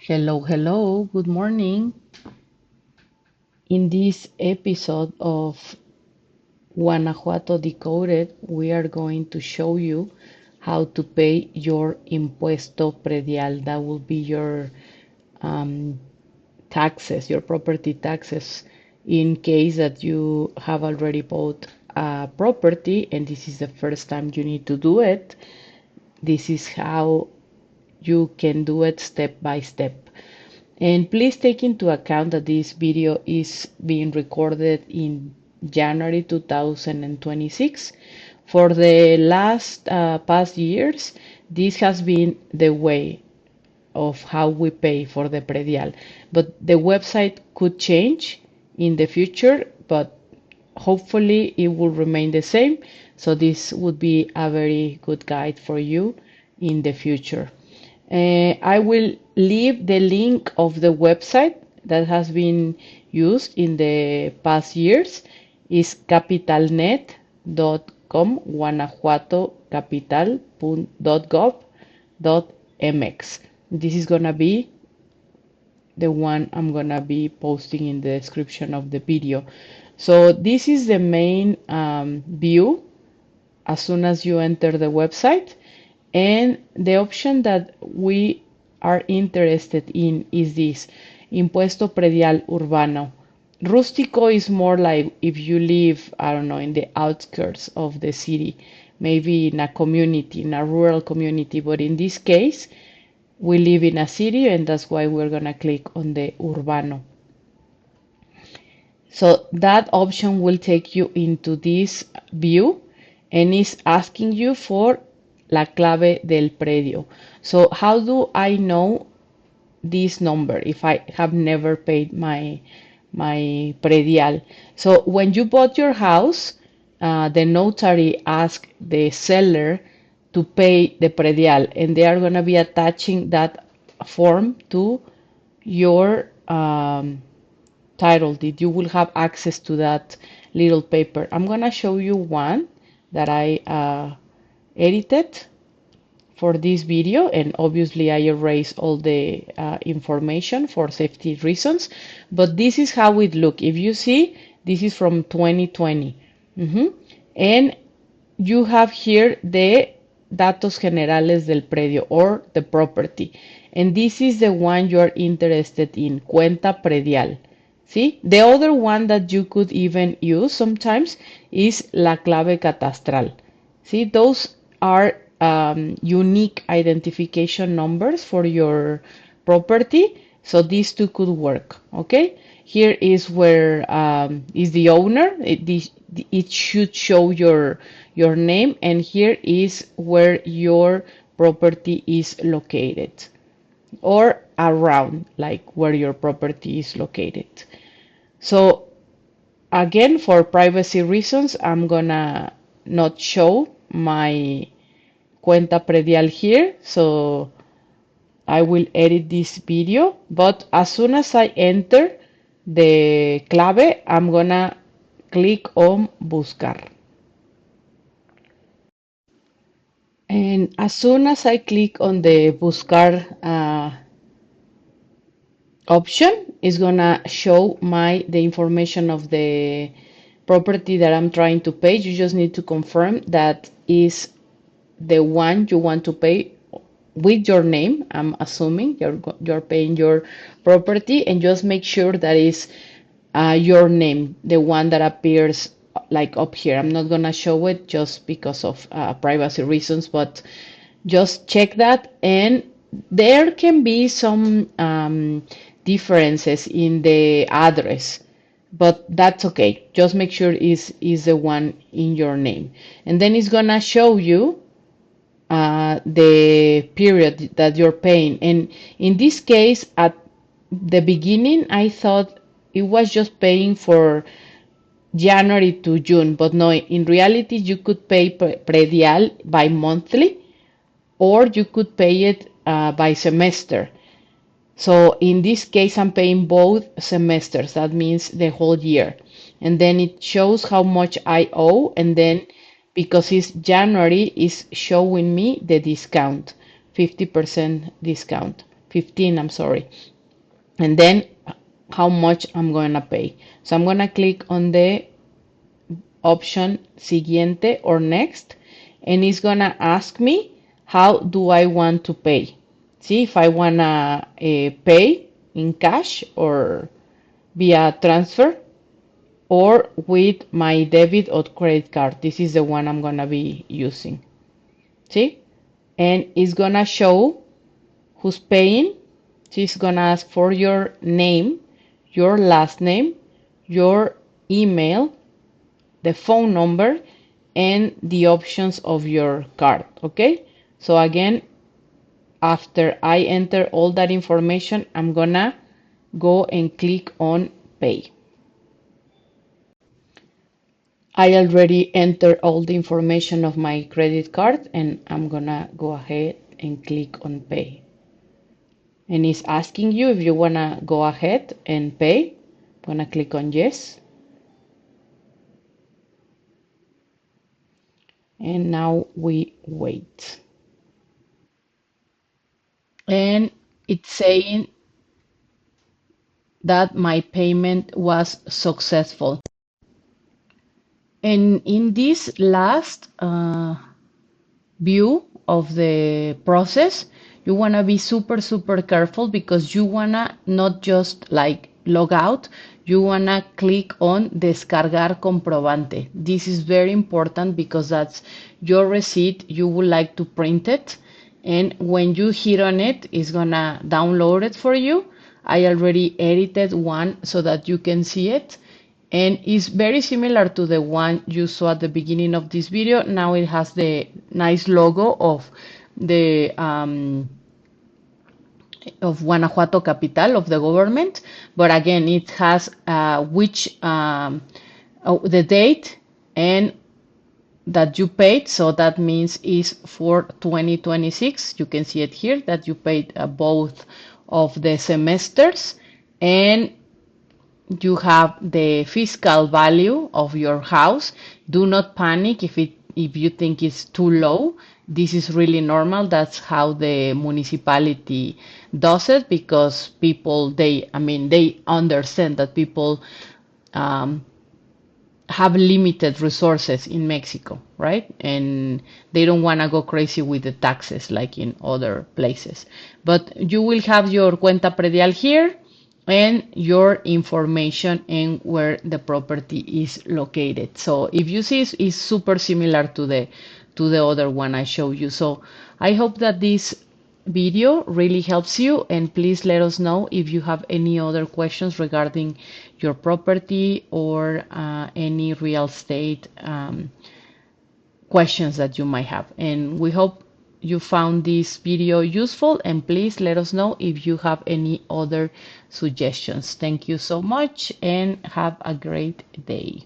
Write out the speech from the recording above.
Hello, hello, good morning. In this episode of Guanajuato Decoded, we are going to show you how to pay your impuesto predial. That will be your um, taxes, your property taxes, in case that you have already bought a property and this is the first time you need to do it. This is how you can do it step by step. And please take into account that this video is being recorded in January 2026. For the last past years, this has been the way of how we pay for the predial. But the website could change in the future, but hopefully it will remain the same. So this would be a very good guide for you in the future. I will leave the link of the website that has been used in the past years is capitalnet.com, guanajuatocapital.gov.mx. This is gonna be the one I'm gonna be posting in the description of the video. So this is the main view as soon as you enter the website. And the option that we are interested in is this, Impuesto Predial Urbano. Rústico is more like if you live, I don't know, in the outskirts of the city, maybe in a community, in a rural community. But in this case, we live in a city and that's why we're gonna click on the Urbano. So that option will take you into this view and is asking you for la clave del predio. So how do I know this number if I have never paid my predial? So when you bought your house, the notary asked the seller to pay the predial, and they are going to be attaching that form to your title deed. You will have access to that little paper. I'm going to show you one that I edited for this video, and obviously I erase all the information for safety reasons, but this is how it look. If you see, this is from 2020. And you have here the datos generales del predio or the property, and this is the one you're interested in, cuenta predial. See, the other one that you could even use sometimes is la clave catastral. See, those are unique identification numbers for your property. So these two could work. Okay, here is where is the owner. It should show your name, and here is where your property is located, or around, like where your property is located. So again, for privacy reasons, I'm gonna not show my cuenta predial here, so I will edit this video, but as soon as I enter the clave, I'm gonna click on buscar. And as soon as I click on the buscar option, it's gonna show the information of the property that I'm trying to pay. You just need to confirm that is the one you want to pay with your name. I'm assuming you're paying your property, and just make sure that is your name, the one that appears like up here. I'm not gonna show it just because of privacy reasons, but just check that. And there can be some differences in the address, but that's okay. Just make sure is the one in your name, and then it's gonna show you the period that you're paying. And in this case, at the beginning, I thought it was just paying for January to June, but no, in reality, you could pay predial by monthly, or you could pay it by semester. So in this case, I'm paying both semesters. That means the whole year. And then it shows how much I owe, and then because it's January, is showing me the discount, 50% discount. 15, I'm sorry. And then how much I'm gonna pay. So I'm gonna click on the option siguiente or next, and it's gonna ask me how do I want to pay. See if I wanna pay in cash or via transfer or with my debit or credit card. This is the one I'm gonna be using. See? And it's gonna show who's paying. She's gonna ask for your name, your last name, your email, the phone number, and the options of your card. Okay? So again, after I enter all that information, I'm gonna go and click on pay. I already entered all the information of my credit card and I'm gonna go ahead and click on pay. And it's asking you if you wanna go ahead and pay. I'm gonna click on yes. And now we wait. And it's saying that my payment was successful. And in this last view of the process, you want to be super careful because you want to not just like log out, you want to click on descargar comprobante. This is very important because that's your receipt. You would like to print it, and when you hit on it, it's gonna download it for you. I already edited one so that you can see it, and it's very similar to the one you saw at the beginning of this video. Now it has the nice logo the of Guanajuato capital of the government, but again it has the date and that you paid, so that means is for 2026. You can see it here that you paid both of the semesters, and you have the fiscal value of your house. Do not panic if you think it's too low. This is really normal. That's how the municipality does it because people they understand that people um, have limited resources in Mexico, right? And they don't want to go crazy with the taxes like in other places. But you will have your Cuenta Predial here and your information and where the property is located. So if you see, it's super similar to the other one I showed you. So I hope that this video really helps you, and please let us know if you have any other questions regarding your property or any real estate questions that you might have. And we hope you found this video useful, and please let us know if you have any other suggestions. Thank you so much and have a great day.